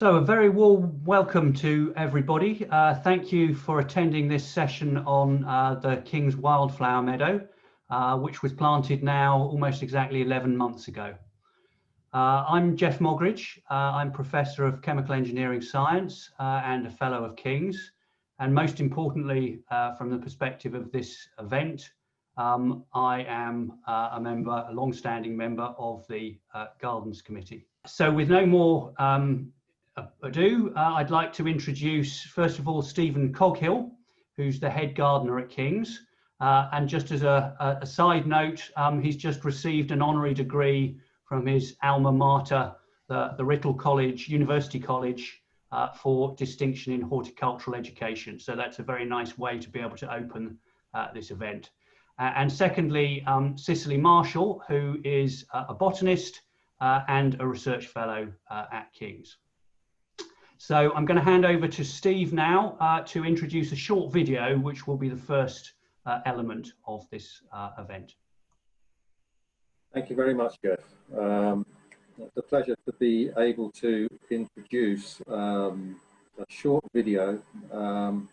So a very warm welcome to everybody. Thank you for attending this session on the King's Wildflower Meadow, which was planted now almost exactly 11 months ago. I'm Jeff Mogridge. I'm Professor of Chemical Engineering Science and a Fellow of King's. And most importantly, from the perspective of this event, I am a long-standing member of the Gardens Committee. So with no more ado, I'd like to introduce, first of all, Stephen Coghill, who's the head gardener at King's. And just as a side note, he's just received an honorary degree from his alma mater, the Writtle College, University College, for distinction in horticultural education. So that's a very nice way to be able to open this event. And secondly, Cicely Marshall, who is a botanist and a research fellow at King's. So I'm going to hand over to Steve now to introduce a short video, which will be the first element of this event. Thank you very much, Jeff. It's a pleasure to be able to introduce a short video of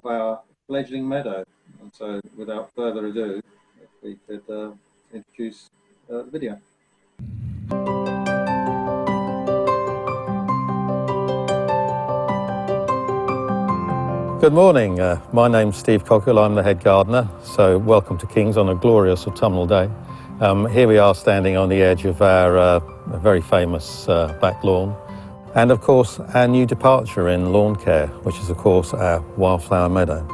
our fledgling meadow. And so without further ado, if we could introduce the video. Good morning, my name's Steve Coghill, I'm the head gardener, so welcome to King's on a glorious autumnal day. Here we are standing on the edge of our very famous back lawn, and of course our new departure in lawn care, which is of course our wildflower meadow.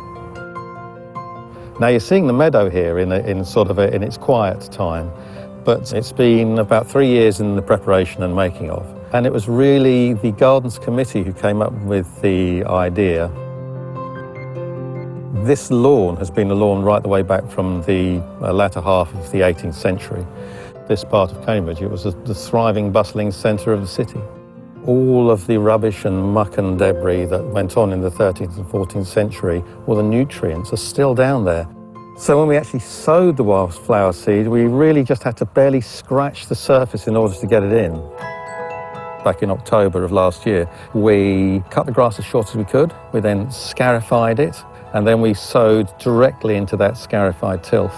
Now you're seeing the meadow here in its quiet time, but it's been about 3 years in the preparation and making of, and it was really the Gardens Committee who came up with the idea. This lawn has been a lawn right the way back from the latter half of the 18th century. This part of Cambridge, it was the thriving, bustling centre of the city. All of the rubbish and muck and debris that went on in the 13th and 14th century, all the nutrients are still down there. So when we actually sowed the wildflower seed, we really just had to barely scratch the surface in order to get it in. Back in October of last year, we cut the grass as short as we could. We then scarified it, and then we sowed directly into that scarified tilth.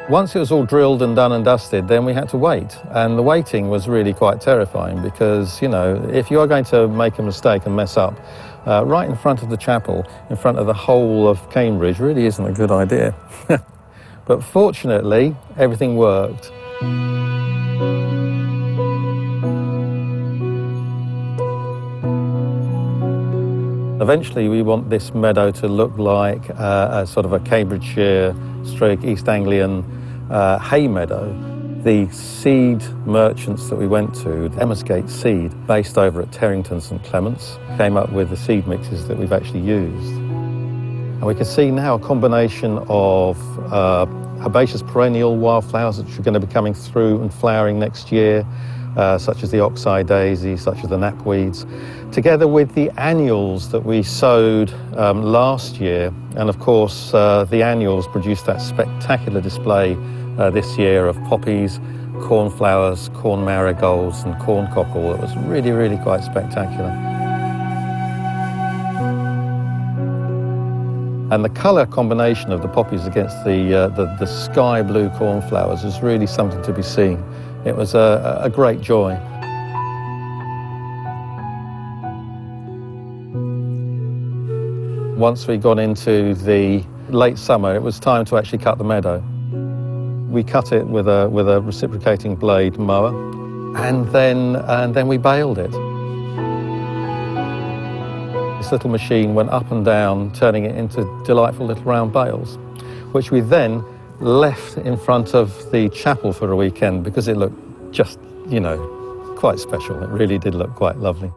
Once it was all drilled and done and dusted, then we had to wait. And the waiting was really quite terrifying because, you know, if you are going to make a mistake and mess up, right in front of the chapel, in front of the whole of Cambridge, really isn't a good idea. But fortunately, everything worked. Eventually, we want this meadow to look like a sort of a Cambridgeshire / East Anglian hay meadow. The seed merchants that we went to, Emmersgate Seed, based over at Terrington St Clements, came up with the seed mixes that we've actually used. And we can see now a combination of herbaceous perennial wildflowers which are going to be coming through and flowering next year, such as the oxeye daisy, such as the knapweeds, together with the annuals that we sowed last year. And of course, the annuals produced that spectacular display this year of poppies, cornflowers, corn marigolds and corn cockle. It was really, really quite spectacular. And the colour combination of the poppies against the sky blue cornflowers is really something to be seen. It was a great joy. Once we got into the late summer, it was time to actually cut the meadow. We cut it with a reciprocating blade mower, and then we baled it. This little machine went up and down, turning it into delightful little round bales, which we then left in front of the chapel for a weekend because it looked just, you know, quite special. It really did look quite lovely.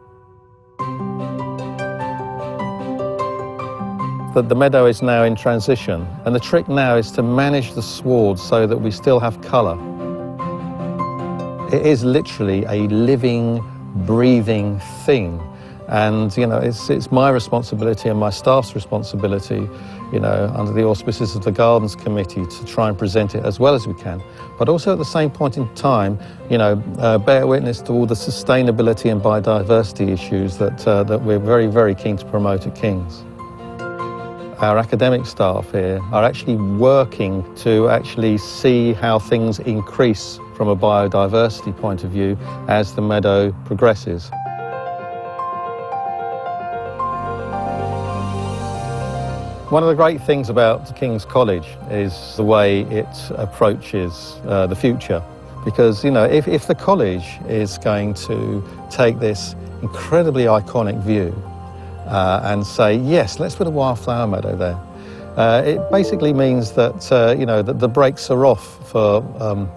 The meadow is now in transition, and the trick now is to manage the sward so that we still have colour. It is literally a living, breathing thing. And, you know, it's my responsibility and my staff's responsibility, you know, under the auspices of the Gardens Committee to try and present it as well as we can. But also at the same point in time, you know, bear witness to all the sustainability and biodiversity issues that we're very, very keen to promote at King's. Our academic staff here are actually working to actually see how things increase from a biodiversity point of view as the meadow progresses. One of the great things about King's College is the way it approaches the future. Because, you know, if the college is going to take this incredibly iconic view and say, yes, let's put a wildflower meadow there, it basically means that, you know, that the brakes are off for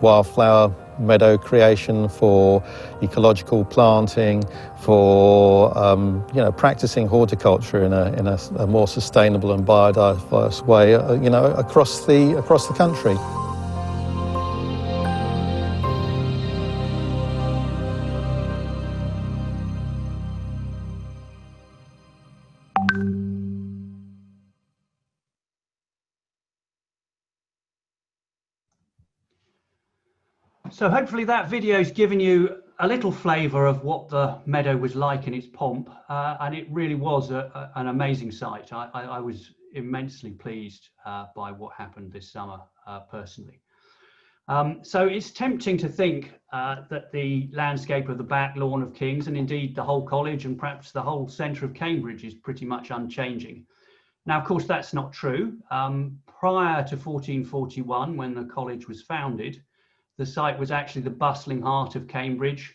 wildflower meadow creation, for ecological planting, for you know, practicing horticulture in a more sustainable and biodiverse way, you know, across the country. So hopefully that video's given you a little flavour of what the meadow was like in its pomp, and it really was an amazing sight. I was immensely pleased by what happened this summer, personally. So it's tempting to think that the landscape of the back lawn of King's, and indeed the whole college and perhaps the whole centre of Cambridge, is pretty much unchanging. Now, of course, that's not true. Prior to 1441, when the college was founded, the site was actually the bustling heart of Cambridge.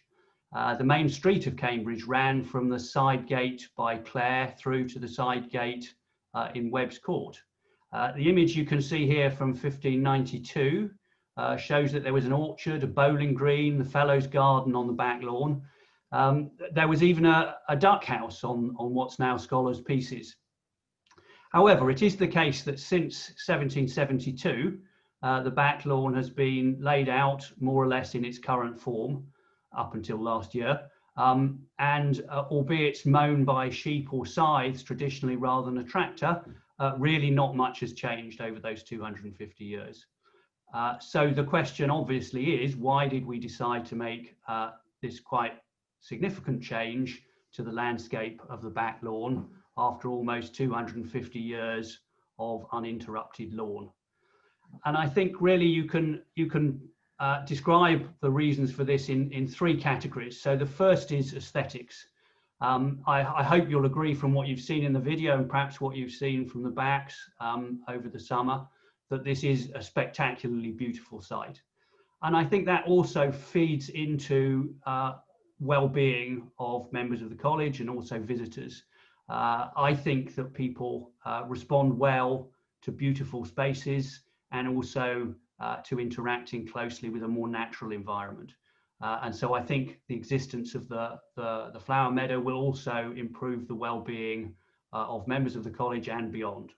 The main street of Cambridge ran from the side gate by Clare through to the side gate in Webb's Court. The image you can see here from 1592 shows that there was an orchard, a bowling green, the Fellows' Garden on the back lawn. There was even a duck house on what's now Scholars' Pieces. However, it is the case that since 1772, the back lawn has been laid out more or less in its current form up until last year, and albeit mown by sheep or scythes traditionally rather than a tractor, really not much has changed over those 250 years. So the question obviously is, why did we decide to make this quite significant change to the landscape of the back lawn after almost 250 years of uninterrupted lawn? And I think really you can describe the reasons for this in three categories. So the first is aesthetics. I hope you'll agree from what you've seen in the video and perhaps what you've seen from the backs over the summer, that this is a spectacularly beautiful site. And I think that also feeds into well-being of members of the college and also visitors. I think that people respond well to beautiful spaces and also to interacting closely with a more natural environment. And so I think the existence of the flower meadow will also improve the well-being of members of the college and beyond.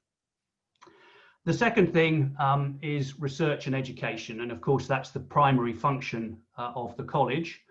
The second thing is research and education. And of course, that's the primary function of the college.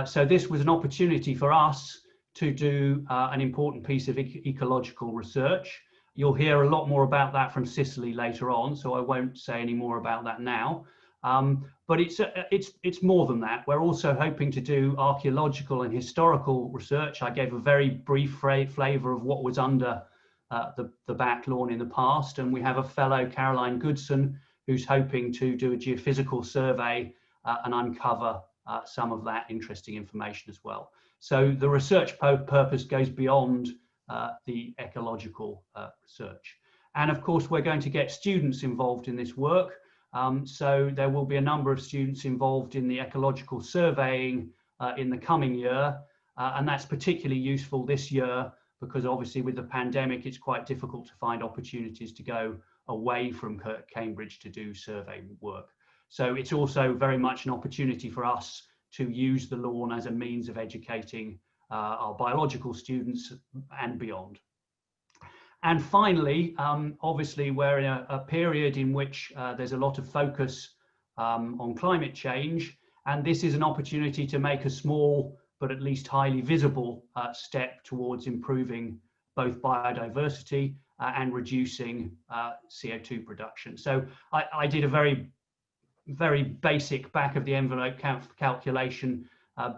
So this was an opportunity for us to do an important piece of ecological research. You'll hear a lot more about that from Cicely later on, so I won't say any more about that now. But it's more than that. We're also hoping to do archaeological and historical research. I gave a very brief flavour of what was under the back lawn in the past, and we have a fellow, Caroline Goodson, who's hoping to do a geophysical survey and uncover some of that interesting information as well. So the research purpose goes beyond the ecological research. And of course, we're going to get students involved in this work. So there will be a number of students involved in the ecological surveying in the coming year. And that's particularly useful this year because obviously with the pandemic, it's quite difficult to find opportunities to go away from Cambridge to do survey work. So it's also very much an opportunity for us to use the lawn as a means of educating our biological students and beyond. And finally, obviously, we're in a period in which there's a lot of focus on climate change, and this is an opportunity to make a small but at least highly visible step towards improving both biodiversity and reducing CO2 production. So I did a very basic back of the envelope calculation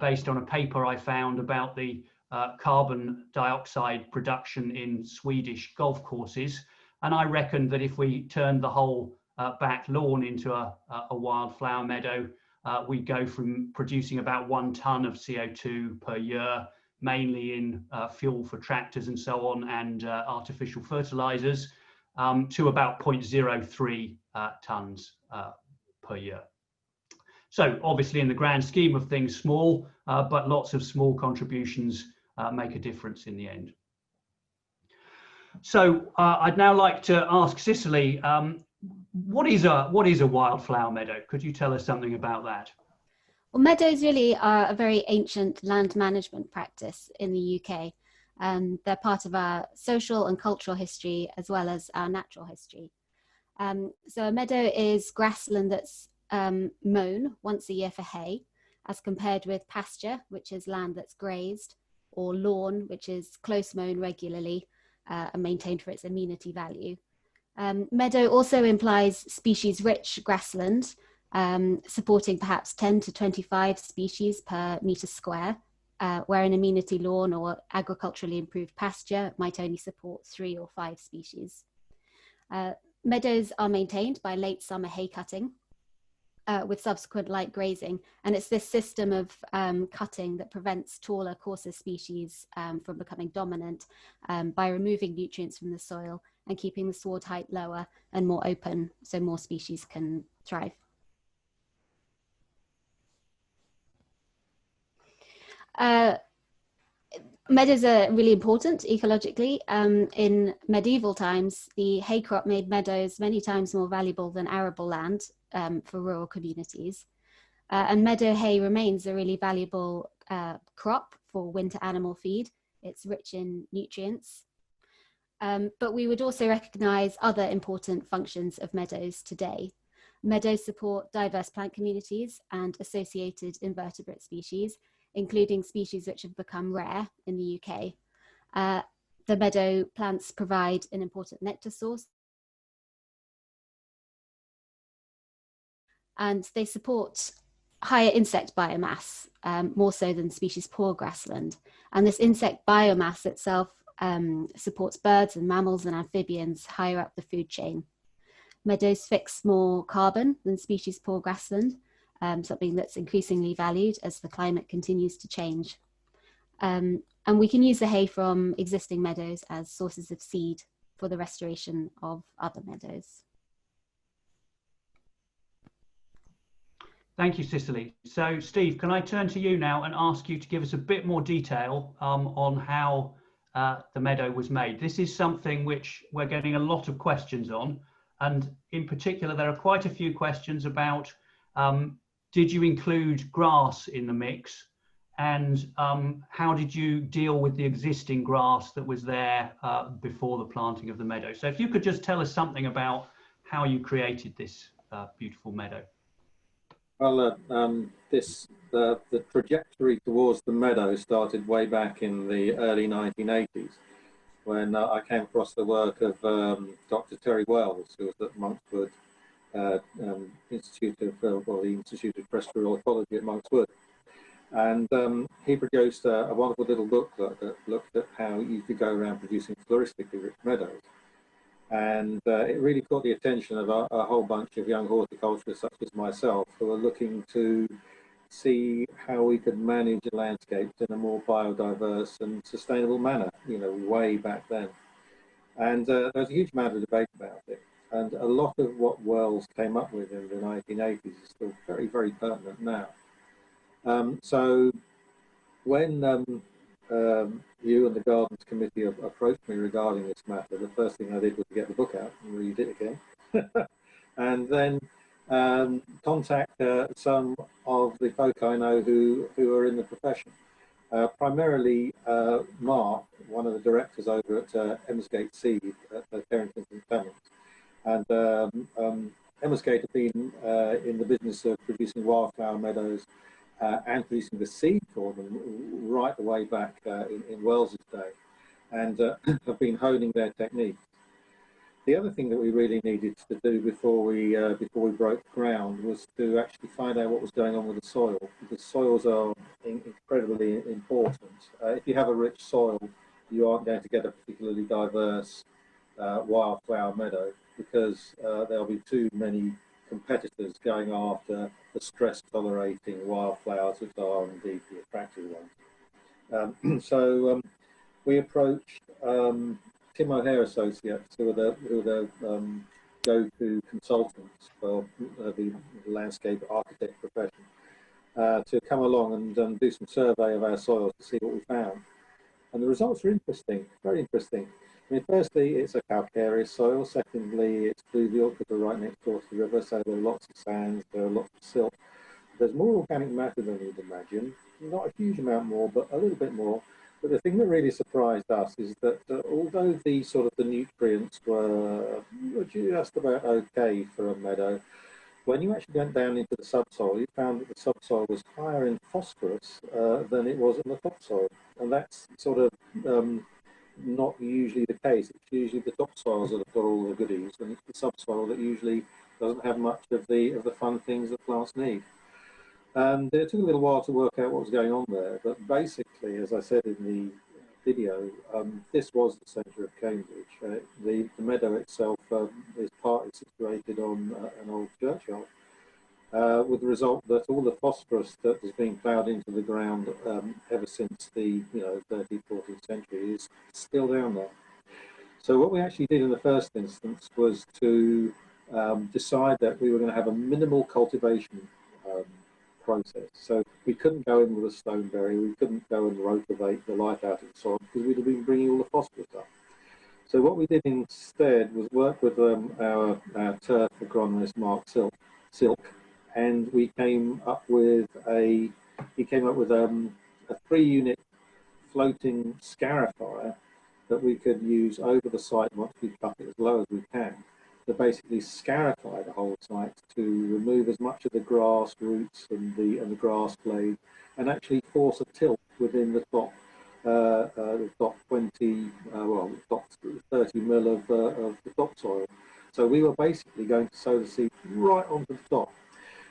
based on a paper I found about the carbon dioxide production in Swedish golf courses. And I reckoned that if we turned the whole back lawn into a wildflower meadow, we'd go from producing about 1 ton of CO2 per year, mainly in fuel for tractors and so on, and artificial fertilizers, to about 0.03 tons per year. So obviously in the grand scheme of things, small, but lots of small contributions make a difference in the end. So I'd now like to ask Cicely, what is a wildflower meadow? Could you tell us something about that? Well, meadows really are a very ancient land management practice in the UK. They're part of our social and cultural history as well as our natural history. So a meadow is grassland that's mown once a year for hay, as compared with pasture, which is land that's grazed, or lawn, which is close mown regularly and maintained for its amenity value. Meadow also implies species-rich grassland, supporting perhaps 10 to 25 species per metre square, where an amenity lawn or agriculturally improved pasture might only support 3 or 5 species. Meadows are maintained by late summer hay cutting, with subsequent light grazing, and it's this system of cutting that prevents taller, coarser species from becoming dominant by removing nutrients from the soil and keeping the sward height lower and more open so more species can thrive. Meadows are really important ecologically. In medieval times, the hay crop made meadows many times more valuable than arable land for rural communities. And meadow hay remains a really valuable crop for winter animal feed. It's rich in nutrients. But we would also recognise other important functions of meadows today. Meadows support diverse plant communities and associated invertebrate species, including species which have become rare in the UK. The meadow plants provide an important nectar source, and they support higher insect biomass, more so than species poor grassland. And this insect biomass itself supports birds and mammals and amphibians higher up the food chain. Meadows fix more carbon than species poor grassland, something that's increasingly valued as the climate continues to change. And we can use the hay from existing meadows as sources of seed for the restoration of other meadows. Thank you, Cicely. So Steve, can I turn to you now and ask you to give us a bit more detail on how the meadow was made? This is something which we're getting a lot of questions on, and in particular there are quite a few questions about did you include grass in the mix, and how did you deal with the existing grass that was there before the planting of the meadow? So if you could just tell us something about how you created this beautiful meadow. Well, the trajectory towards the meadow started way back in the early 1980s, when I came across the work of Dr. Terry Wells, who was at Monkswood Institute of Terrestrial Ecology at Monkswood. And he produced a wonderful little booklet that looked at how you could go around producing floristically rich meadows. And it really caught the attention of a whole bunch of young horticulturists such as myself, who are looking to see how we could manage landscapes in a more biodiverse and sustainable manner, you know, way back then. And there was a huge amount of debate about it. And a lot of what Wells came up with in the 1980s is still very, very pertinent now. So when you and the Gardens Committee approached me regarding this matter, the first thing I did was get the book out and read it again. And then contact some of the folk I know who are in the profession. Primarily Mark, one of the directors over at Emmersgate Seed at Carrington and Clements. And Emmersgate have been in the business of producing wildflower meadows and producing the seed for them right the way back in Wells's day, and have been honing their technique. The other thing that we really needed to do before we broke ground was to actually find out what was going on with the soil, because soils are incredibly important. If you have a rich soil, you aren't going to get a particularly diverse wildflower meadow, because there'll be too many competitors going after the stress-tolerating wildflowers, which are indeed the attractive ones. We approached Tim O'Hare Associates, who are the go-to consultants for the landscape architect profession, to come along and do some survey of our soils to see what we found. And the results are interesting, very interesting. I mean, firstly, it's a calcareous soil. Secondly, it's fluvial because we're right next door to the river, so there are lots of sands, there are lots of silt. There's more organic matter than you'd imagine. Not a huge amount more, but a little bit more. But the thing that really surprised us is that although the nutrients were just about okay for a meadow, when you actually went down into the subsoil, you found that the subsoil was higher in phosphorus than it was in the topsoil. And that's not usually the case. It's usually the topsoils that have got all the goodies, and it's the subsoil that usually doesn't have much of the fun things that plants need. And it took a little while to work out what was going on there, but basically, as I said in the video, this was the centre of Cambridge. The meadow itself is partly situated on an old churchyard, with the result that all the phosphorus that has been ploughed into the ground ever since the 13th, 14th century is still down there. So what we actually did in the first instance was to decide that we were going to have a minimal cultivation process. So we couldn't go in with a stoneberry, we couldn't go and rotivate the life out of the soil, because we'd have been bringing all the phosphorus up. So what we did instead was work with our turf agronomist Mark Silk, and we came up with a 3-unit floating scarifier that we could use over the site once we cut it as low as we can, to basically scarify the whole site, to remove as much of the grass roots and the grass blade, and actually force a tilt within the top 30 mil of the topsoil. So we were basically going to sow the seed right onto the top,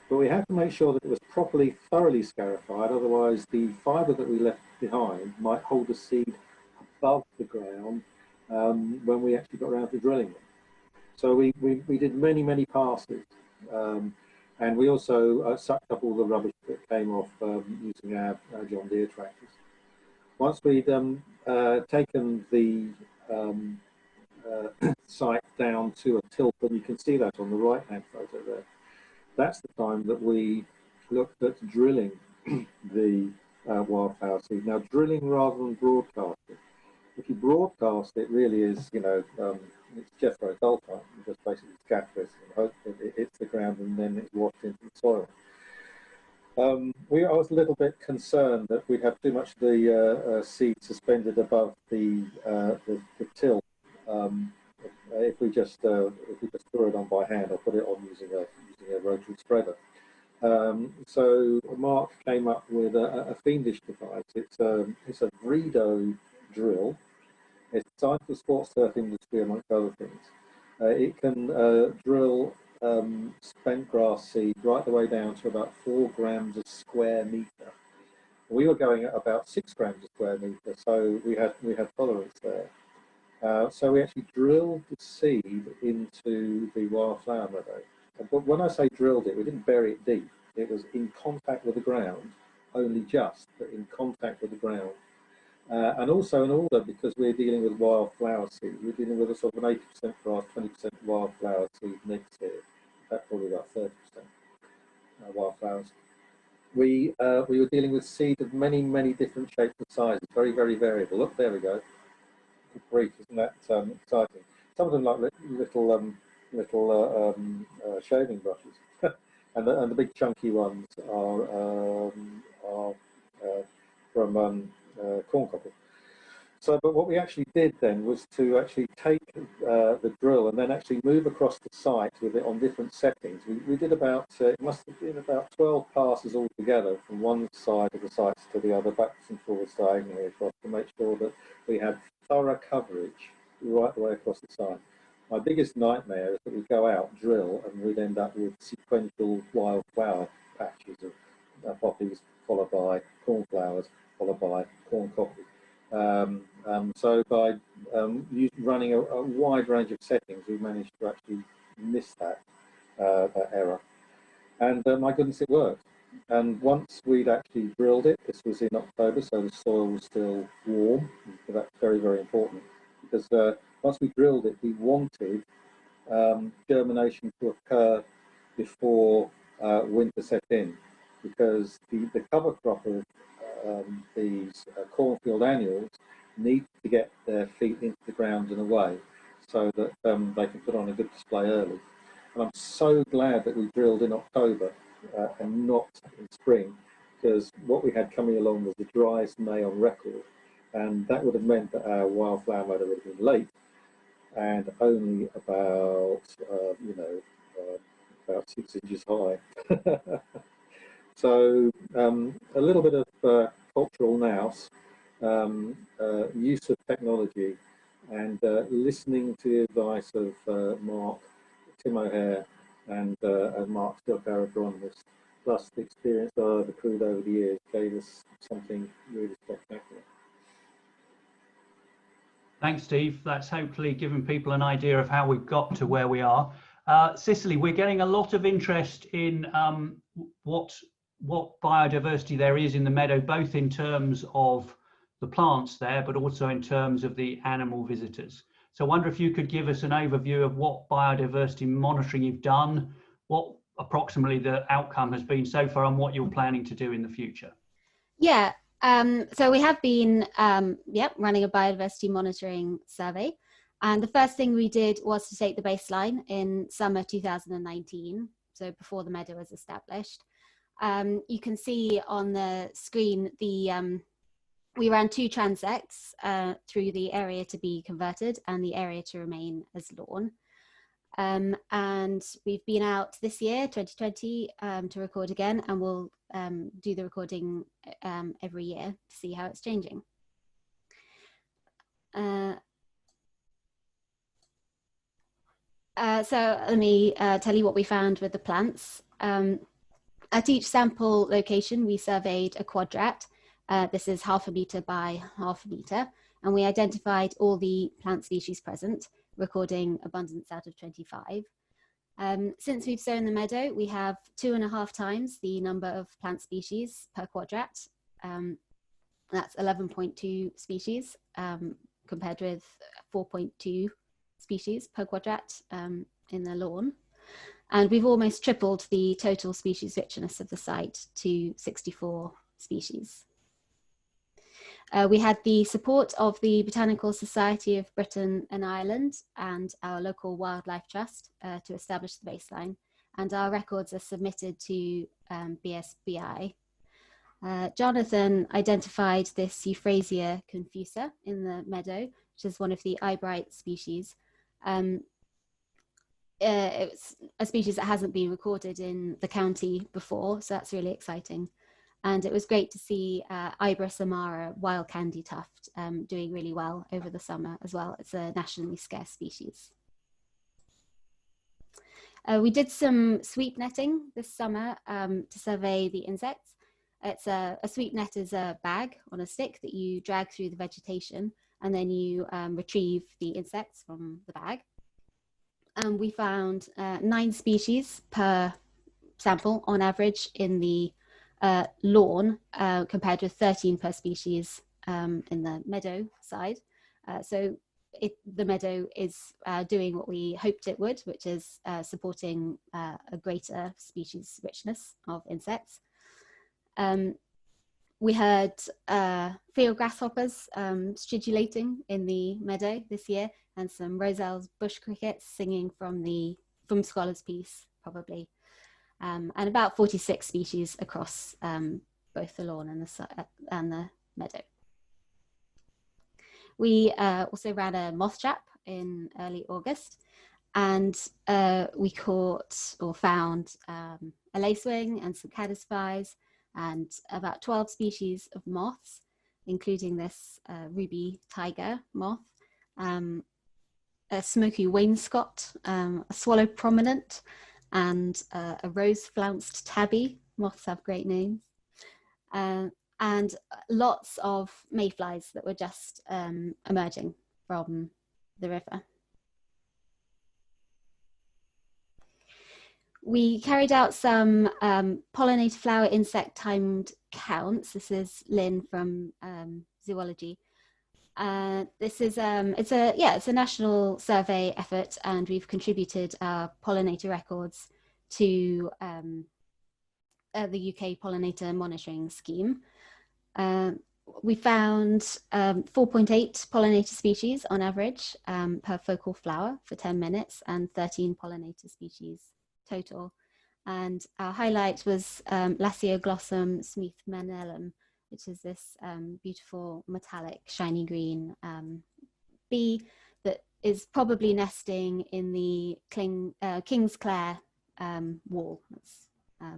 but we had to make sure that it was properly, thoroughly scarified. Otherwise, the fibre that we left behind might hold the seed above the ground when we actually got around to drilling it. So we did many passes, and we also sucked up all the rubbish that came off using our John Deere tractors. Once we'd taken the site down to a tilt, and you can see that on the right-hand photo there, that's the time that we looked at drilling the wildflower seed. Now, drilling rather than broadcasting. If you broadcast, it really is, it's Jethro Tull time. You just basically scatter it and hope that it hits the ground and then it's washed into the soil. I was a little bit concerned that we'd have too much of the seed suspended above the till if we just threw it on by hand or put it on using a rotary spreader. So Mark came up with a fiendish device. It's a Meadow drill. It's designed for the sports turf industry, amongst other things. It can drill spent grass seed right the way down to about 4 grams a square metre. We were going at about 6 grams a square metre, so we had tolerance there. So we actually drilled the seed into the wildflower meadow. But when I say drilled it, we didn't bury it deep. It was in contact with the ground, only just, but in contact with the ground. And also in order, because we're dealing with wildflower seed, we're dealing with a sort of an 80% grass, 20% wildflower seed mix here. In fact, probably about 30% wildflowers. We were dealing with seed of many different shapes and sizes, very variable. Look, there we go. Good grief, isn't that exciting? Some of them like little shaving brushes, and the big chunky ones are from corn cockle. But what we actually did then was to actually take the drill and then actually move across the site with it on different settings. We did about, it must have been about 12 passes altogether from one side of the sites to the other, backwards and forwards diagonally across, to make sure that we had thorough coverage right the way across the site. My biggest nightmare is that we go out, drill, and we'd end up with sequential wildflower patches of poppies, followed by cornflowers, followed by corn coffee. So by running a wide range of settings, we managed to actually miss that error. And my goodness, it worked. And once we'd actually drilled it, this was in October, so the soil was still warm. So that's very, very important, because once we drilled it, we wanted germination to occur before winter set in, because the cover crop of these cornfield annuals need to get their feet into the ground and away, so that they can put on a good display early. And I'm so glad that we drilled in October and not in spring, because what we had coming along was the driest May on record, and that would have meant that our wildflower meadow would have been late and only about about 6 inches high. So a little bit of cultural nous, use of technology, and listening to the advice of Mark, Tim O'Hare, and Mark Stock, our agronomist, plus the experience I've accrued over the years, gave us something really spectacular. Thanks, Steve. That's hopefully given people an idea of how we've got to where we are. Cicely, we're getting a lot of interest in what biodiversity there is in the meadow, both in terms of the plants there, but also in terms of the animal visitors. So I wonder if you could give us an overview of what biodiversity monitoring you've done, what approximately the outcome has been so far, and what you're planning to do in the future. Yeah, so we have been running a biodiversity monitoring survey. And the first thing we did was to take the baseline in summer 2019, so before the meadow was established. You can see on the screen we ran 2 transects through the area to be converted and the area to remain as lawn. And we've been out this year, 2020, to record again, and we'll do the recording every year to see how it's changing. So let me tell you what we found with the plants. At each sample location, we surveyed a quadrat. This is 0.5 meter by 0.5 meter, and we identified all the plant species present, recording abundance out of 25. Since we've sown the meadow, we have 2.5 times the number of plant species per quadrat. That's 11.2 species, compared with 4.2 species per quadrat in the lawn. And we've almost tripled the total species richness of the site to 64 species. We had the support of the Botanical Society of Britain and Ireland and our local wildlife trust to establish the baseline, and our records are submitted to BSBI. Jonathan identified this Euphrasia confusa in the meadow, which is one of the eyebright species. It's a species that hasn't been recorded in the county before, so that's really exciting. And it was great to see Ibis amara, wild candy tuft, doing really well over the summer as well. It's a nationally scarce species. We did some sweep netting this summer to survey the insects. It's a sweep net is a bag on a stick that you drag through the vegetation, and then you retrieve the insects from the bag. We found 9 species per sample on average in the lawn, compared with 13 per species in the meadow side. So the meadow is doing what we hoped it would, which is supporting a greater species richness of insects. We heard field grasshoppers stridulating in the meadow this year, and some Roselle's bush crickets singing from Scholar's Peace, probably. And about 46 species across both the lawn and the meadow. We also ran a moth trap in early August, and we caught or found a lacewing and some caddisflies and about 12 species of moths, including this ruby tiger moth, a smoky wainscot, a swallow prominent, and a rose-flounced tabby. Moths have great names. And lots of mayflies that were just emerging from the river. We carried out some pollinator flower insect timed counts. This is Lynn from zoology. This is it's a national survey effort, and we've contributed our pollinator records to the UK Pollinator Monitoring Scheme. We found 4.8 pollinator species on average per focal flower for 10 minutes, and 13 pollinator species total. And our highlight was Lasioglossum smith-manellum, which is this beautiful metallic shiny green bee that is probably nesting in the King's Clare wall. That's,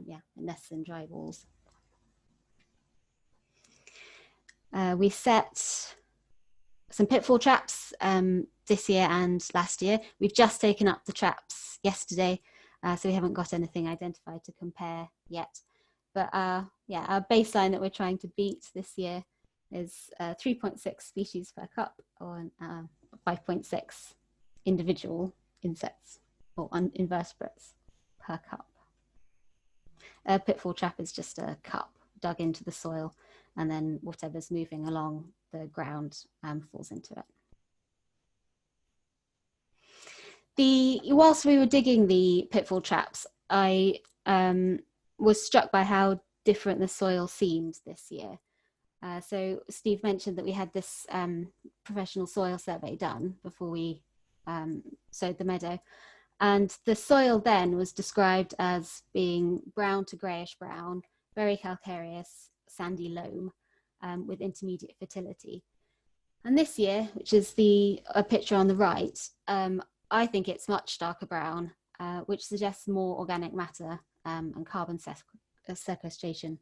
it nests in dry walls. We set some pitfall traps this year and last year. We've just taken up the traps yesterday, so we haven't got anything identified to compare yet. But our baseline that we're trying to beat this year is 3.6 species per cup, or 5.6 individual insects or invertebrates per cup. A pitfall trap is just a cup dug into the soil, and then whatever's moving along the ground falls into it. Whilst we were digging the pitfall traps, I was struck by how different the soil seemed this year. So Steve mentioned that we had this professional soil survey done before we sowed the meadow. And the soil then was described as being brown to greyish brown, very calcareous, sandy loam with intermediate fertility. And this year, which is a picture on the right, I think it's much darker brown, which suggests more organic matter and carbon sequestration.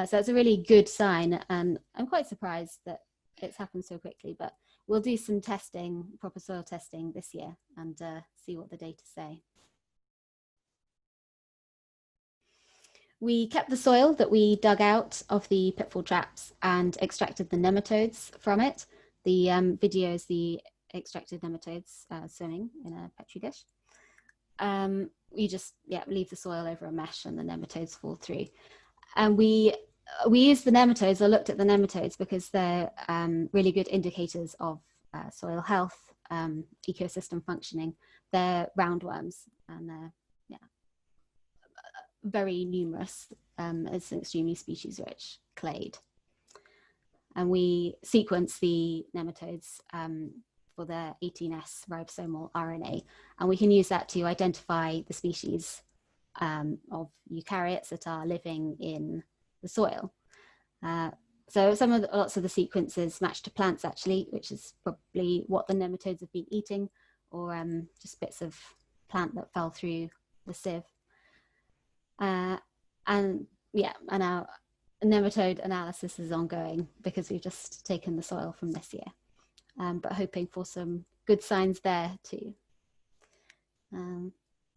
So it's a really good sign, and I'm quite surprised that it's happened so quickly, but we'll do some testing, proper soil testing this year, and see what the data say. We kept the soil that we dug out of the pitfall traps and extracted the nematodes from it. The video is the extracted nematodes swimming in a petri dish. You just leave the soil over a mesh and the nematodes fall through. And we used the nematodes, or looked at the nematodes, because they're really good indicators of soil health, ecosystem functioning. They're roundworms, and they're very numerous. It's an extremely species-rich clade. And we sequence the nematodes for their 18S ribosomal RNA, and we can use that to identify the species of eukaryotes that are living in the soil. So lots of the sequences match to plants, actually, which is probably what the nematodes have been eating, or just bits of plant that fell through the sieve. And our nematode analysis is ongoing because we've just taken the soil from this year, but hoping for some good signs there too.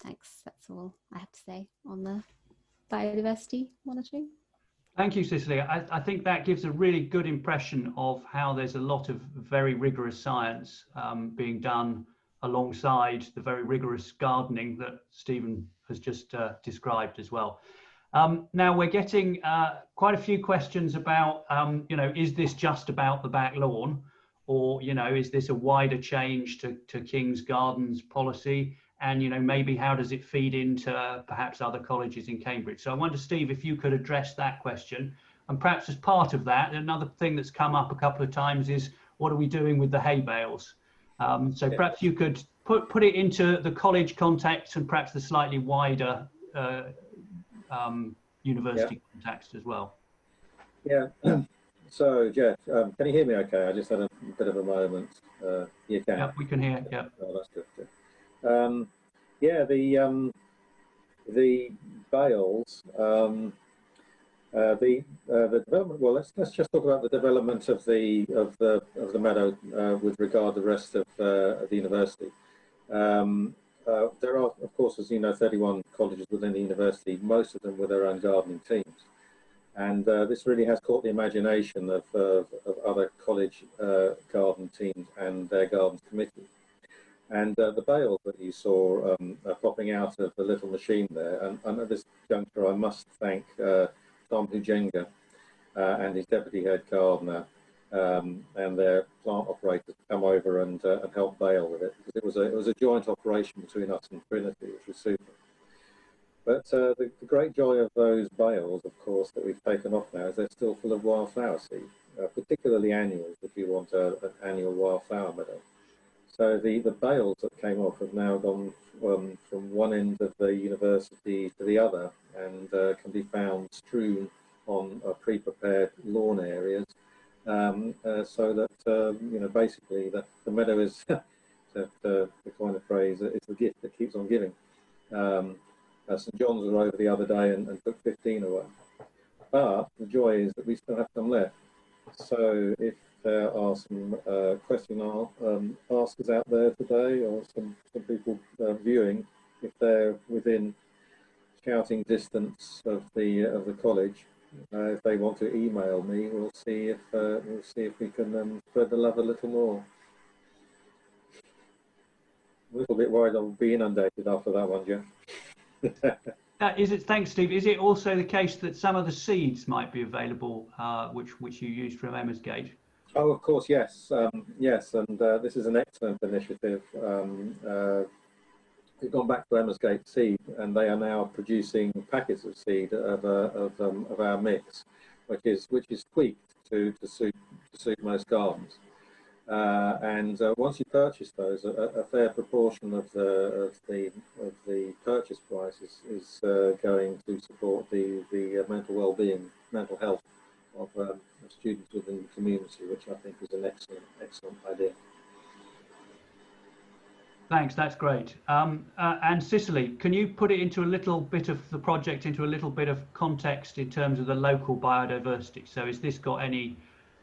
Thanks, that's all I have to say on the biodiversity monitoring. Thank you, Cicely. I think that gives a really good impression of how there's a lot of very rigorous science being done alongside the very rigorous gardening that Stephen has just described as well. Now we're getting quite a few questions about, is this just about the back lawn, or, is this a wider change to King's Gardens policy? And, maybe how does it feed into perhaps other colleges in Cambridge? So I wonder, Steve, if you could address that question. And perhaps as part of that, another thing that's come up a couple of times is, what are we doing with the hay bales? So perhaps you could put it into the college context and perhaps the slightly wider university context as well. Yeah. So, Jeff, can you hear me okay? I just had a bit of a moment. You can? Yeah, we can hear, yeah. Oh, that's good. Yeah, the bales, the development. Well, let's just talk about the development of the meadow with regard to the rest of the university. There are, of course, as you know, 31 colleges within the university, most of them with their own gardening teams. And this really has caught the imagination of other college garden teams and their gardens committee. And the bales that you saw popping out of the little machine there, and at this juncture I must thank Tom Hujenga and his deputy head gardener and their plant operators to come over and help bale with it, because it was a joint operation between us and Trinity, which was super. But the great joy of those bales, of course, that we've taken off now is they're still full of wildflower seed, particularly annuals, if you want an annual wildflower meadow. So the bales that came off have now gone from one end of the university to the other, and can be found strewn on pre-prepared lawn areas, so that you know, basically the meadow is the kind of phrase, it's the gift that keeps on giving. St John's were over the other day and took 15 away, but the joy is that we still have some left. So if there are some question askers out there today, or some people viewing, if they're within shouting distance of the college, if they want to email me, we'll see if we can spread the love a little more. A little bit worried I'll be inundated after that one, Jeff. Thanks, Steve. Is it also the case that some of the seeds might be available, which you used from Emmersgate? Oh, of course, yes, yes, and this is an excellent initiative. We've gone back to Emmersgate Seed, and they are now producing packets of seed of our mix, which is tweaked to suit most gardens. And once you purchase those, a fair proportion of the purchase price is going to support the mental well-being, mental health of students within the community, which I think is an excellent idea. Thanks, that's great. And Cicely, can you put it into a little bit of the project into a little bit of context in terms of the local biodiversity? So has this got any?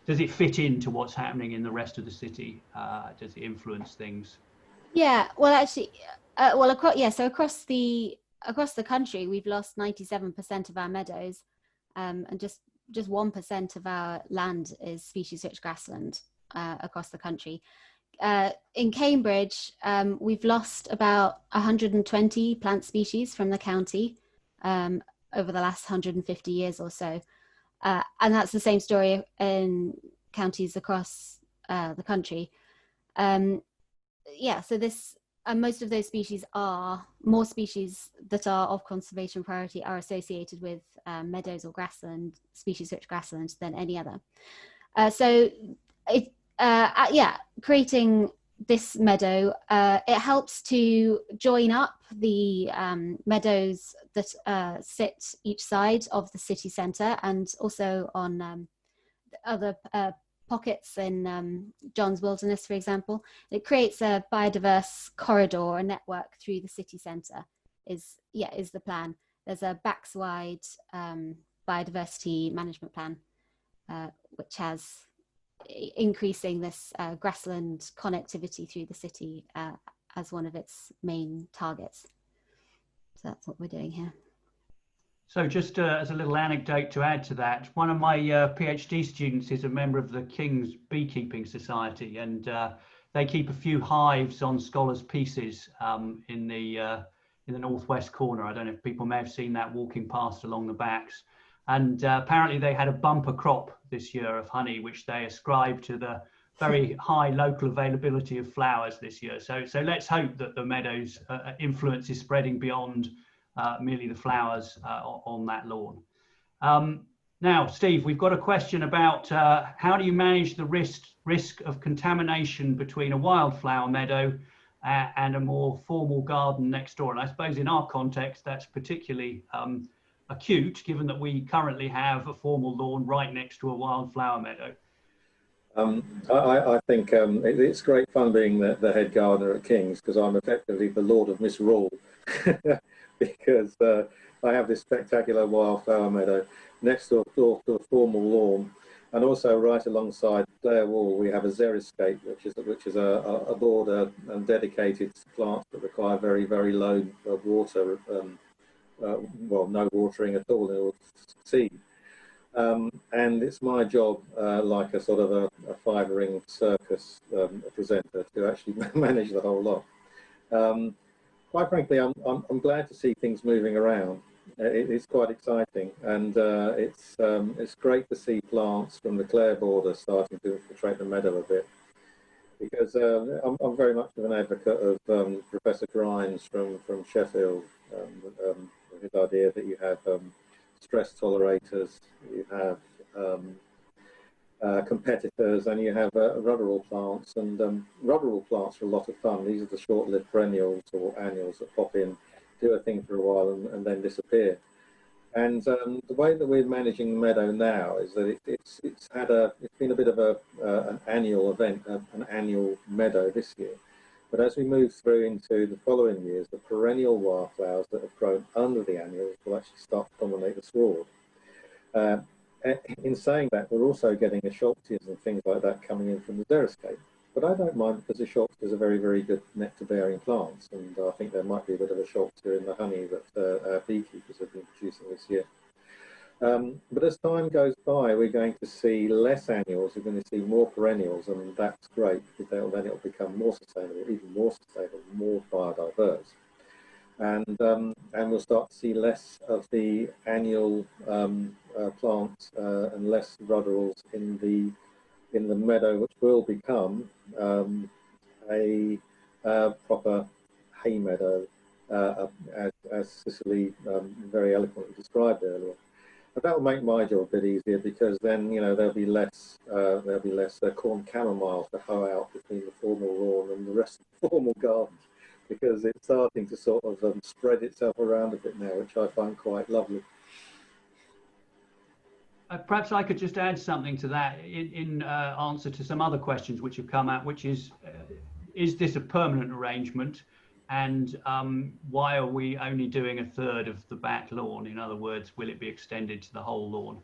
Does it fit into what's happening in the rest of the city? Does it influence things? Yeah, well, actually, so across the country, we've lost 97% of our meadows, and just 1% of our land is species-rich grassland across the country. In Cambridge, we've lost about 120 plant species from the county over the last 150 years or so. And that's the same story in counties across the country. Yeah, so most of those species more species that are of conservation priority are associated with meadows or grassland, species-rich grassland, than any other. Creating this meadow, it helps to join up the meadows that sit each side of the city centre, and also on other pockets in John's Wilderness, for example. It creates a biodiverse corridor, a network through the city centre, is the plan. There's a Baxwide biodiversity management plan, which has increasing this grassland connectivity through the city as one of its main targets. So that's what we're doing here. So just as a little anecdote to add to that, one of my PhD students is a member of the King's Beekeeping Society, and they keep a few hives on Scholars' Pieces in the northwest corner. I don't know if people may have seen that walking past along the backs. And apparently they had a bumper crop this year of honey, which they ascribed to the very high local availability of flowers this year. So let's hope that the meadow's influence is spreading beyond merely the flowers on that lawn. Now, Steve, we've got a question about how do you manage the risk of contamination between a wildflower meadow and a more formal garden next door? And I suppose in our context, that's particularly acute, given that we currently have a formal lawn right next to a wildflower meadow? I think it's great fun being the head gardener at King's, because I'm effectively the Lord of Misrule because I have this spectacular wildflower meadow next to a formal lawn, and also right alongside Blair Wall we have a xeriscape, which is a border and dedicated to plants that require very, very low water, well, no watering at all in order to succeed. And it's my job, like a sort of a five-ring circus presenter, to actually manage the whole lot. Quite frankly, I'm glad to see things moving around. It's quite exciting, and it's great to see plants from the Clare border starting to infiltrate the meadow a bit, because I'm very much of an advocate of Professor Grimes from Sheffield, his idea that you have stress tolerators, you have competitors, and you have ruderal plants. And ruderal plants are a lot of fun. These are the short-lived perennials or annuals that pop in, do a thing for a while, and then disappear. And the way that we're managing the meadow now is that it's been a bit of an annual event, an annual meadow this year. But as we move through into the following years, the perennial wildflowers that have grown under the annuals will actually start to dominate the sward. In saying that, we're also getting the Schultzes and things like that coming in from the xeriscape. But I don't mind, because the Schultzes are very, very good nectar-bearing plants, and I think there might be a bit of a Schultze in the honey that our beekeepers have been producing this year. But as time goes by, we're going to see less annuals, we're going to see more perennials, and that's great, because then it'll become more sustainable, even more sustainable, more biodiverse. And we'll start to see less of the annual plants and less ruderals in the meadow, which will become a proper hay meadow, as Cicely very eloquently described earlier. But that will make my job a bit easier, because then, you know, there'll be less corn chamomile to hoe out between the formal lawn and the rest of the formal garden, because it's starting to sort of spread itself around a bit now, which I find quite lovely. Perhaps I could just add something to that in answer to some other questions which have come out, which is this a permanent arrangement? And why are we only doing a third of the back lawn? In other words, will it be extended to the whole lawn?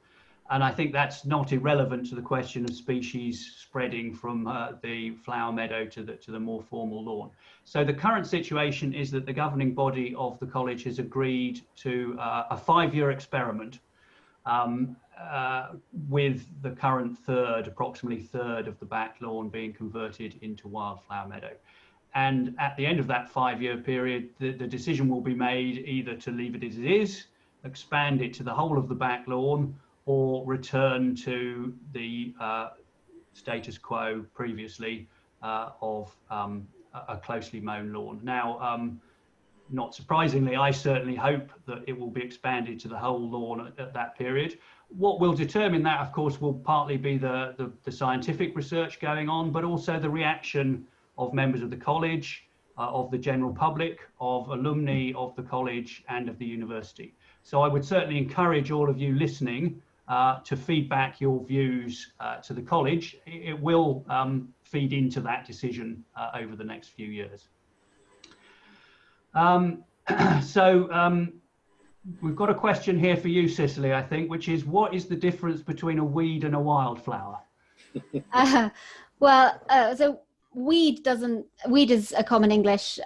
And I think that's not irrelevant to the question of species spreading from the flower meadow to the more formal lawn. So the current situation is that the governing body of the college has agreed to a 5-year experiment with the current approximately third of the back lawn being converted into wildflower meadow. And at the end of that 5-year period, the decision will be made either to leave it as it is, expand it to the whole of the back lawn, or return to the status quo previously of a closely mown lawn. Now, not surprisingly, I certainly hope that it will be expanded to the whole lawn at that period. What will determine that, of course, will partly be the scientific research going on, but also the reaction of members of the college, of the general public, of alumni of the college and of the university. So I would certainly encourage all of you listening to feed back your views to the college. It will feed into that decision over the next few years. We've got a question here for you, Cicely, I think, which is, what is the difference between a weed and a wildflower? So weed is a common English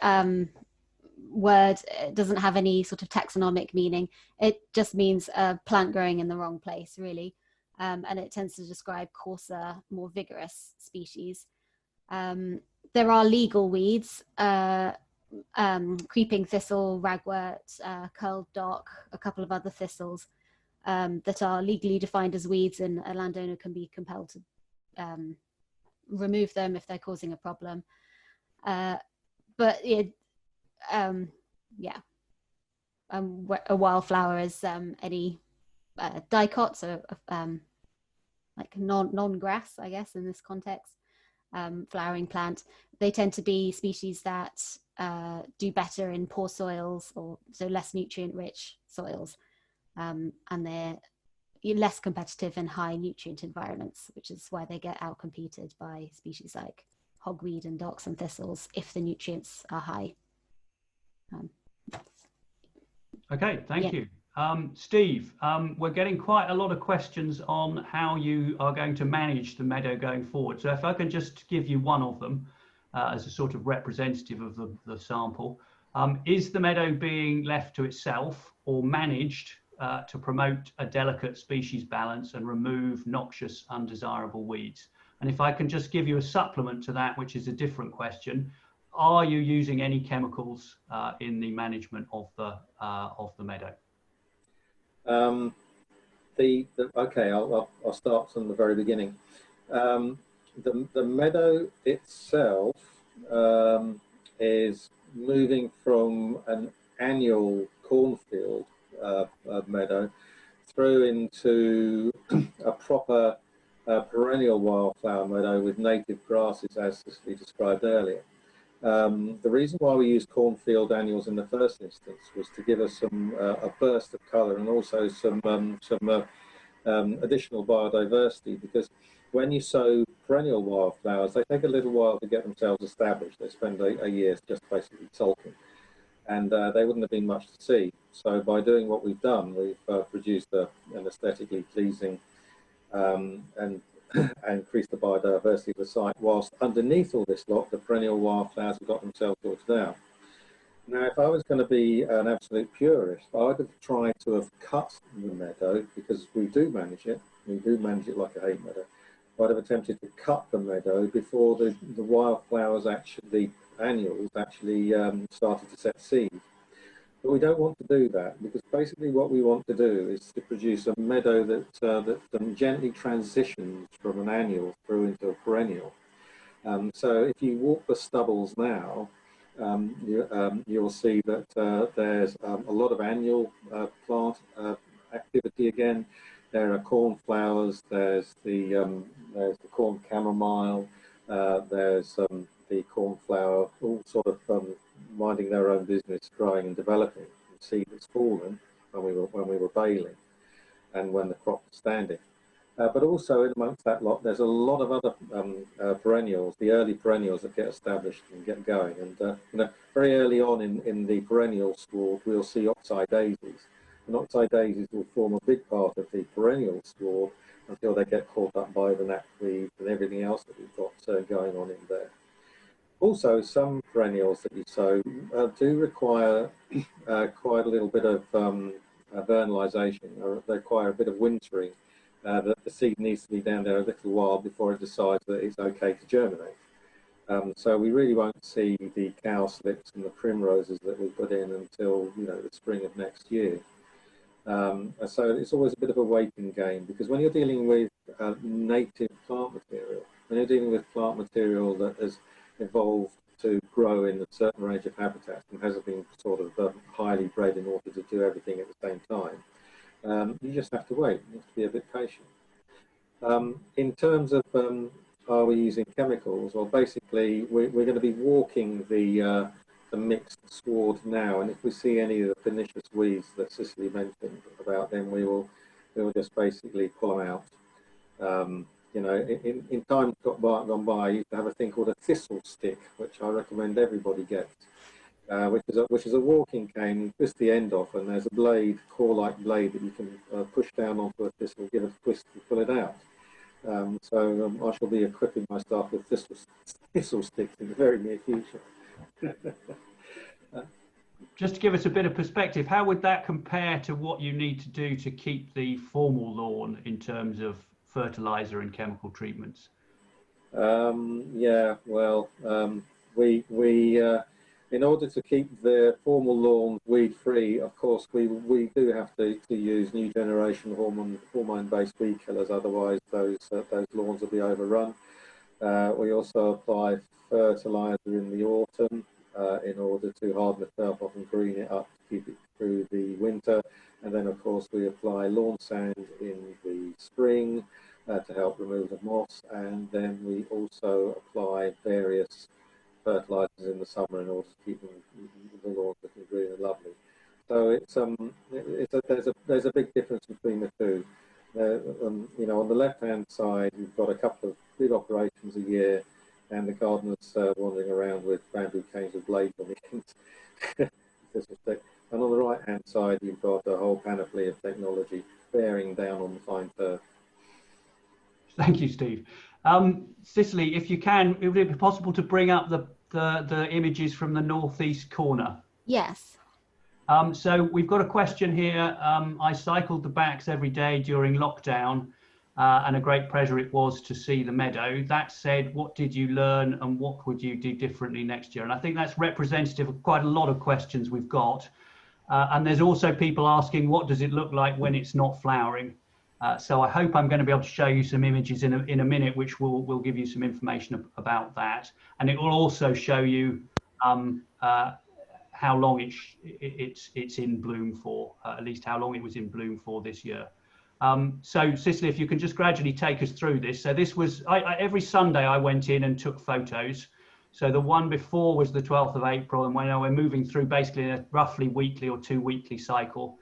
word. It doesn't have any sort of taxonomic meaning. It just means a plant growing in the wrong place, really. And it tends to describe coarser, more vigorous species. There are legal weeds, creeping thistle, ragwort, curled dock, a couple of other thistles that are legally defined as weeds, and a landowner can be compelled to remove them if they're causing a problem. A wildflower is any dicot, so like non-grass, I guess, in this context, flowering plant. They tend to be species that do better in poor soils, or so less nutrient-rich soils. and they're less competitive in high nutrient environments, which is why they get outcompeted by species like hogweed and docks and thistles if the nutrients are high. Okay, thank you. Steve, we're getting quite a lot of questions on how you are going to manage the meadow going forward. So if I can just give you one of them as a sort of representative of the sample. Is the meadow being left to itself or managed to promote a delicate species balance and remove noxious, undesirable weeds? And if I can just give you a supplement to that, which is a different question, are you using any chemicals in the management of the meadow? Okay, I'll start from the very beginning. The meadow itself is moving from an annual cornfield meadow through into a proper perennial wildflower meadow with native grasses, as we described earlier. The reason why we used cornfield annuals in the first instance was to give us a burst of colour and also some additional biodiversity, because when you sow perennial wildflowers, they take a little while to get themselves established. They spend a year just basically sulking, and they wouldn't have been much to see. So by doing what we've done, we've produced an aesthetically pleasing and increased the biodiversity of the site, whilst underneath all this lot, the perennial wildflowers have got themselves sorted out. Now, if I was going to be an absolute purist, I'd have tried to have cut the meadow, because we do manage it like a hay meadow. I'd have attempted to cut the meadow before the wildflowers actually, annuals actually started to set seed. But we don't want to do that, because basically what we want to do is to produce a meadow that gently transitions from an annual through into a perennial. So if you walk the stubbles now, you'll see that there's a lot of annual plant activity again. There are cornflowers, there's the corn chamomile, there's the cornflower, all sort of minding their own business, growing and developing. Seed that's fallen when we were baling and when the crop was standing. But also in amongst that lot, there's a lot of other perennials, the early perennials that get established and get going. And very early on in the perennial sward, we'll see oxeye daisies. And oxeye daisies will form a big part of the perennial sward until they get caught up by the knapweed and everything else that we've got going on in there. Also, some perennials that you sow do require quite a little bit of vernalisation, or they require a bit of wintering. That the seed needs to be down there a little while before it decides that it's okay to germinate. So we really won't see the cowslips and the primroses that we put in until the spring of next year. So it's always a bit of a waiting game, because when you're dealing with native plant material, when you're dealing with plant material that has evolved to grow in a certain range of habitats and hasn't been sort of highly bred in order to do everything at the same time, you just have to wait. You have to be a bit patient. In terms of are we using chemicals? Well, basically we're going to be walking the mixed sward now, and if we see any of the pernicious weeds that Cicely mentioned about, then we will just basically pull them out. In times gone by, I used to have a thing called a thistle stick, which I recommend everybody gets, which is a walking cane. You twist the end off, and there's a blade, core-like blade, that you can push down onto a thistle, give it a twist, and pull it out. So I shall be equipping my staff with thistle sticks in the very near future. Just to give us a bit of perspective, how would that compare to what you need to do to keep the formal lawn in terms of fertilizer and chemical treatments? Yeah, well, we in order to keep the formal lawns weed free, of course, we do have to use new generation hormone-based weed killers. Otherwise, those lawns will be overrun. We also apply fertilizer in the autumn in order to harden the turf off and green it up to keep it through the winter. And then, of course, we apply lawn sand in the spring to help remove the moss. And then we also apply various fertilizers in the summer in order to keep the lawns looking green and lovely. So there's a big difference between the two. You know, on the left-hand side, you've got a couple of big operations a year, and the gardeners wandering around with bamboo canes with blades on the ends. And on the right-hand side, you've got a whole panoply of technology bearing down on the fine turf. Thank you, Steve. Cicely, if you can, would it be possible to bring up the images from the northeast corner? Yes. So we've got a question here. I cycled the backs every day during lockdown, and a great pleasure it was to see the meadow. That said, what did you learn and what would you do differently next year? And I think that's representative of quite a lot of questions we've got. And there's also people asking, what does it look like when it's not flowering? So I hope I'm going to be able to show you some images in a minute, which will give you some information about that. And it will also show you how long it's in bloom for, at least how long it was in bloom for this year. So Cicely, if you can just gradually take us through this. So this was, every Sunday I went in and took photos. So the one before was the 12th of April, and now we're moving through basically in a roughly weekly or 2 weekly cycle.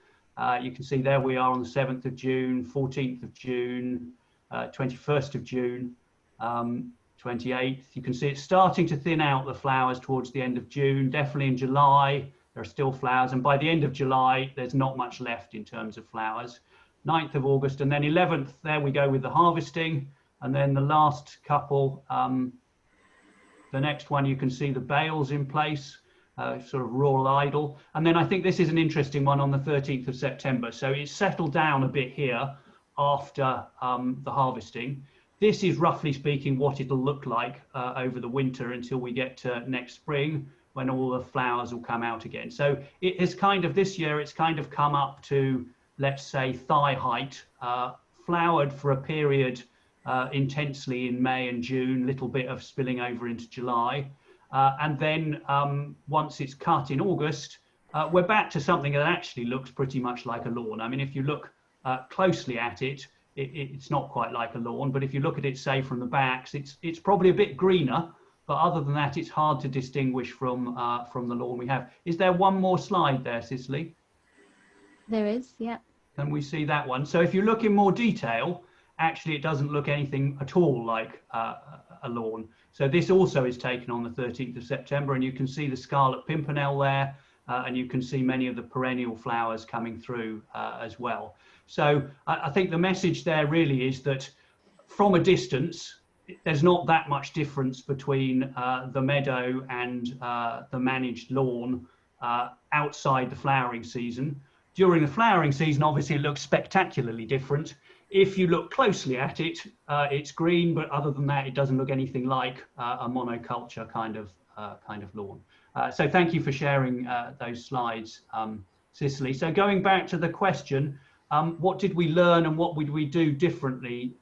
You can see there we are on the 7th of June, 14th of June, 21st of June, 28th. You can see it's starting to thin out, the flowers, towards the end of June. Definitely in July, there are still flowers. And by the end of July, there's not much left in terms of flowers. 9th of August, and then 11th, there we go with the harvesting. And then the last couple, the next one, you can see the bales in place, sort of rural idle. And then I think this is an interesting one on the 13th of September. So it's settled down a bit here after the harvesting. This is roughly speaking what it'll look like over the winter until we get to next spring, when all the flowers will come out again. So it is kind of, this year it's kind of come up to, let's say, thigh height, flowered for a period intensely in May and June, little bit of spilling over into July. And then once it's cut in August, we're back to something that actually looks pretty much like a lawn. I mean, if you look closely at it, it's not quite like a lawn, but if you look at it, say, from the backs, it's probably a bit greener, but other than that, it's hard to distinguish from the lawn we have. Is there one more slide there, Cicely? There is, yeah. Can we see that one? So if you look in more detail, actually it doesn't look anything at all like a lawn. So this also is taken on the 13th of September, and you can see the scarlet pimpernel there, and you can see many of the perennial flowers coming through as well. So I think the message there really is that from a distance, there's not that much difference between the meadow and the managed lawn outside the flowering season. During the flowering season, obviously, it looks spectacularly different. If you look closely at it, it's green, but other than that, it doesn't look anything like a monoculture kind of lawn. So thank you for sharing those slides, Cicely. So going back to the question, what did we learn and what would we do differently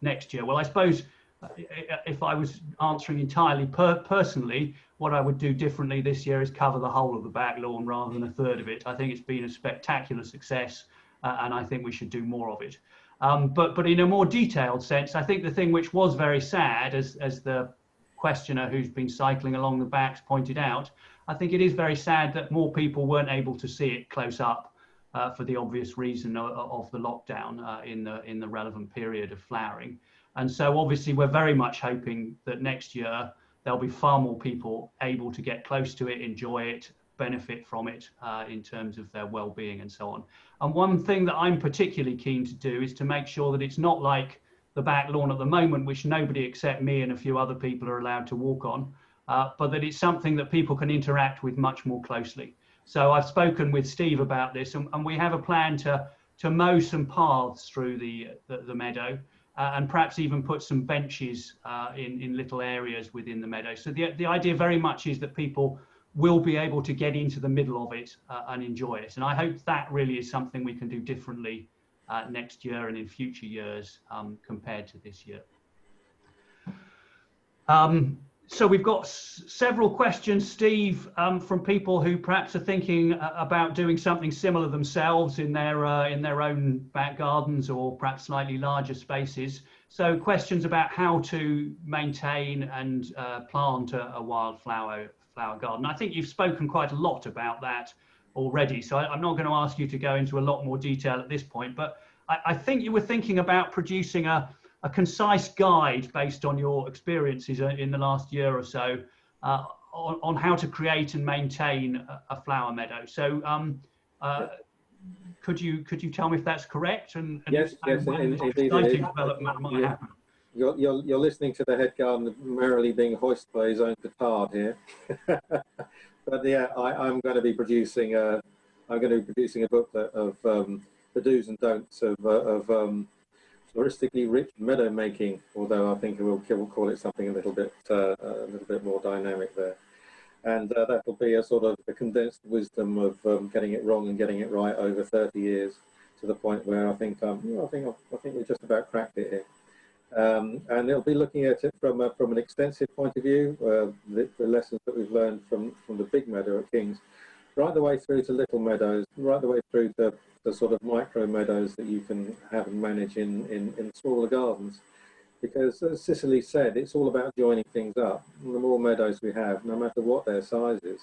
next year? Well, I suppose if I was answering entirely personally, what I would do differently this year is cover the whole of the back lawn rather than a third of it. I think it's been a spectacular success, and I think we should do more of it. But in a more detailed sense, I think the thing which was very sad, as the questioner who's been cycling along the backs pointed out, I think it is very sad that more people weren't able to see it close up for the obvious reason of the lockdown in the relevant period of flowering. And so obviously we're very much hoping that next year there'll be far more people able to get close to it, enjoy it, benefit from it in terms of their well-being and so on. And one thing that I'm particularly keen to do is to make sure that it's not like the back lawn at the moment, which nobody except me and a few other people are allowed to walk on, but that it's something that people can interact with much more closely. So I've spoken with Steve about this, and we have a plan to mow some paths through the meadow, and perhaps even put some benches in little areas within the meadow. So the idea very much is that people will be able to get into the middle of it and enjoy it. And I hope that really is something we can do differently next year and in future years compared to this year. So we've got several questions, Steve, from people who perhaps are thinking about doing something similar themselves in their own back gardens or perhaps slightly larger spaces. So questions about how to maintain and plant a wildflower garden. I think you've spoken quite a lot about that already. So I'm not going to ask you to go into a lot more detail at this point, but I think you were thinking about producing a concise guide based on your experiences in the last year or so on how to create and maintain a flower meadow. So could you tell me if that's correct? And yes, when this exciting development might happen? You're listening to the head gardener merrily being hoisted by his own petard here. But yeah, I'm going to be producing a booklet of the do's and don'ts of floristically rich meadow making. Although I think we'll call it something a little bit more dynamic there. And that will be a sort of the condensed wisdom of getting it wrong and getting it right over 30 years, to the point where I think we just about cracked it here. And it'll be looking at it from an extensive point of view, the lessons that we've learned from the big meadow at King's, right the way through to little meadows, right the way through to the sort of micro meadows that you can have and manage in smaller gardens. Because as Cicely said, it's all about joining things up. And the more meadows we have, no matter what their size is,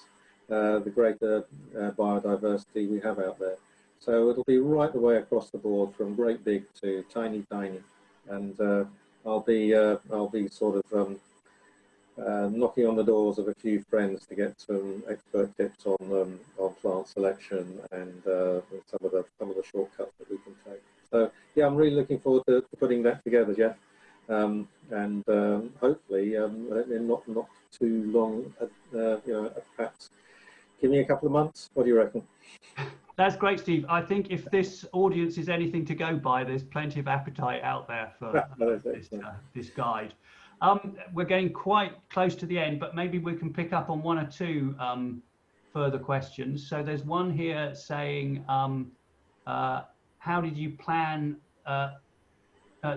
the greater biodiversity we have out there. So it'll be right the way across the board, from great big to tiny. And I'll be sort of knocking on the doors of a few friends to get some expert tips on plant selection and some of the shortcuts that we can take. So yeah, I'm really looking forward to putting that together, Jeff. And hopefully in not too long, perhaps give me a couple of months. What do you reckon? That's great, Steve. I think if this audience is anything to go by, there's plenty of appetite out there for this guide. We're getting quite close to the end, but maybe we can pick up on one or two further questions. So there's one here saying, how did you plan? Are the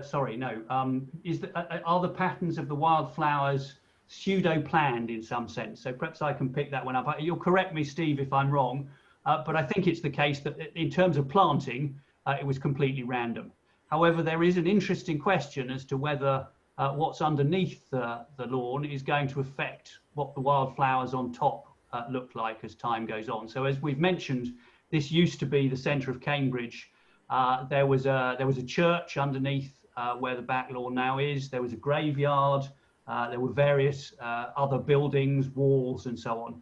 patterns of the wildflowers pseudo-planned in some sense? So perhaps I can pick that one up. You'll correct me, Steve, if I'm wrong. But I think it's the case that in terms of planting, it was completely random. However, there is an interesting question as to whether what's underneath the lawn is going to affect what the wildflowers on top look like as time goes on. So as we've mentioned, this used to be the centre of Cambridge. There was a church underneath where the back lawn now is. There was a graveyard. There were various other buildings, walls, and so on.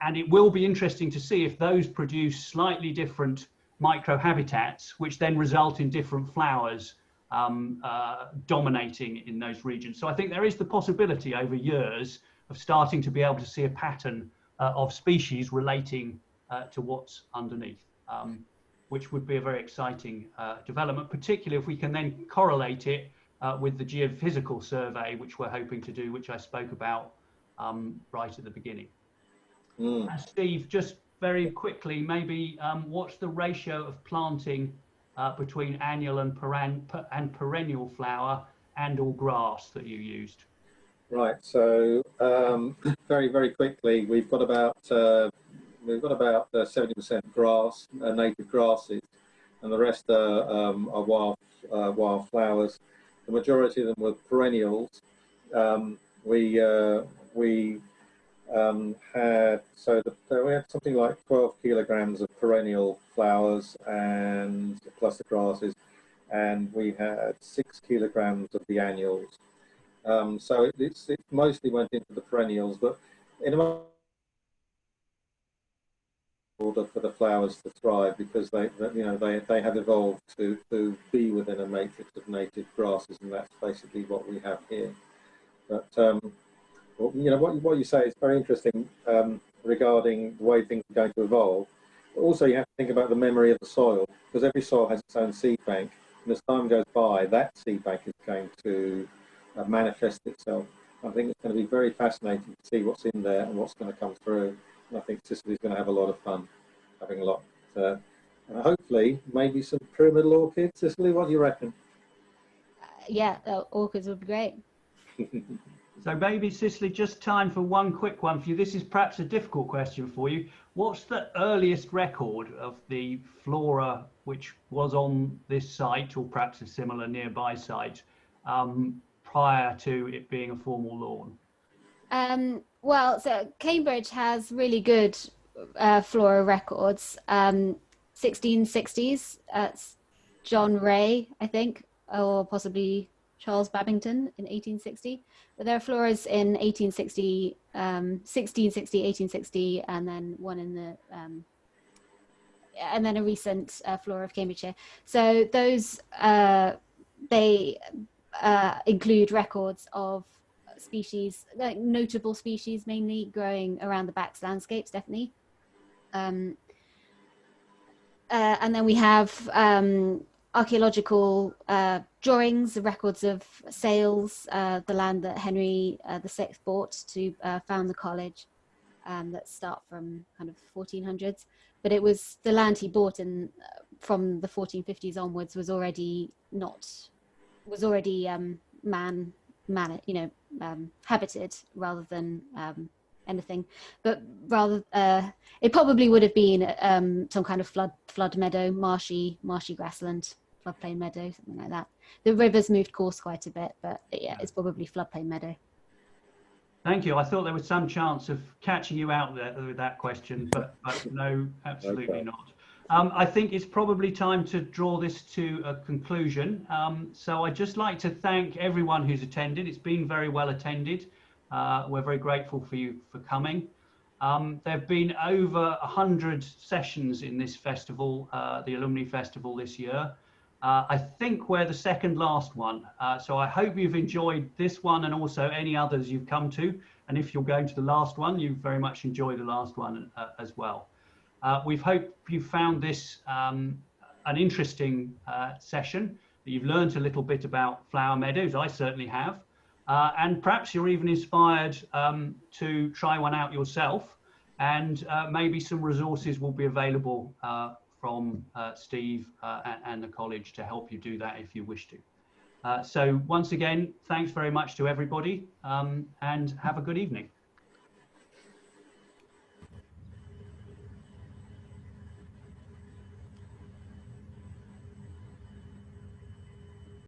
And it will be interesting to see if those produce slightly different microhabitats, which then result in different flowers dominating in those regions. So I think there is the possibility over years of starting to be able to see a pattern of species relating to what's underneath, which would be a very exciting development, particularly if we can then correlate it with the geophysical survey, which we're hoping to do, which I spoke about right at the beginning. Steve, just very quickly, maybe what's the ratio of planting between annual and perennial flower and/or grass that you used? Right. So very quickly, we've got about 70% grass, native grasses, and the rest are wild flowers. The majority of them were perennials. We had something like 12 kilograms of perennial flowers and plus the grasses, and we had 6 kilograms of the annuals. So it mostly went into the perennials, but in a order for the flowers to thrive, because they have evolved to be within a matrix of native grasses, and that's basically what we have here. But well, what you say is very interesting regarding the way things are going to evolve. But also, you have to think about the memory of the soil, because every soil has its own seed bank, and as time goes by, that seed bank is going to manifest itself. I think it's going to be very fascinating to see what's in there and what's going to come through. And I think Cicely's going to have a lot of fun having a lot. Hopefully, maybe some pyramidal orchids. Cicely, what do you reckon? Yeah, orchids would be great. So maybe, Cicely, just time for one quick one for you. This is perhaps a difficult question for you. What's the earliest record of the flora which was on this site, or perhaps a similar nearby site, prior to it being a formal lawn? Well, so Cambridge has really good flora records. 1660s, John Ray, I think, or possibly Charles Babington in 1860. But there are floras in 1860, 1660, 1860, and then one in the and then a recent flora of Cambridgeshire. So those they include records of species, like notable species, mainly growing around the backs landscapes, definitely. And then we have archaeological drawings, records of sales, the land that Henry VI bought to found the college, that start from kind of 1400s. But it was the land he bought in from the 1450s onwards was already habited rather than anything, but rather it probably would have been some kind of flood meadow, marshy grassland, floodplain meadow, something like that. The rivers moved course quite a bit, but yeah, it's probably floodplain meadow. Thank you. I thought there was some chance of catching you out there with that question, but no, absolutely not. I think it's probably time to draw this to a conclusion. So I'd just like to thank everyone who's attended. It's been very well attended. We're very grateful for you for coming. There have been over 100 sessions in this festival, the Alumni Festival this year. I think we're the second last one. So I hope you've enjoyed this one and also any others you've come to. And if you're going to the last one, you very much enjoy the last one as well. We hope you found this an interesting session, that you've learned a little bit about flower meadows. I certainly have. And perhaps you're even inspired to try one out yourself, and maybe some resources will be available from Steve and the college to help you do that if you wish to. So once again, thanks very much to everybody, and have a good evening.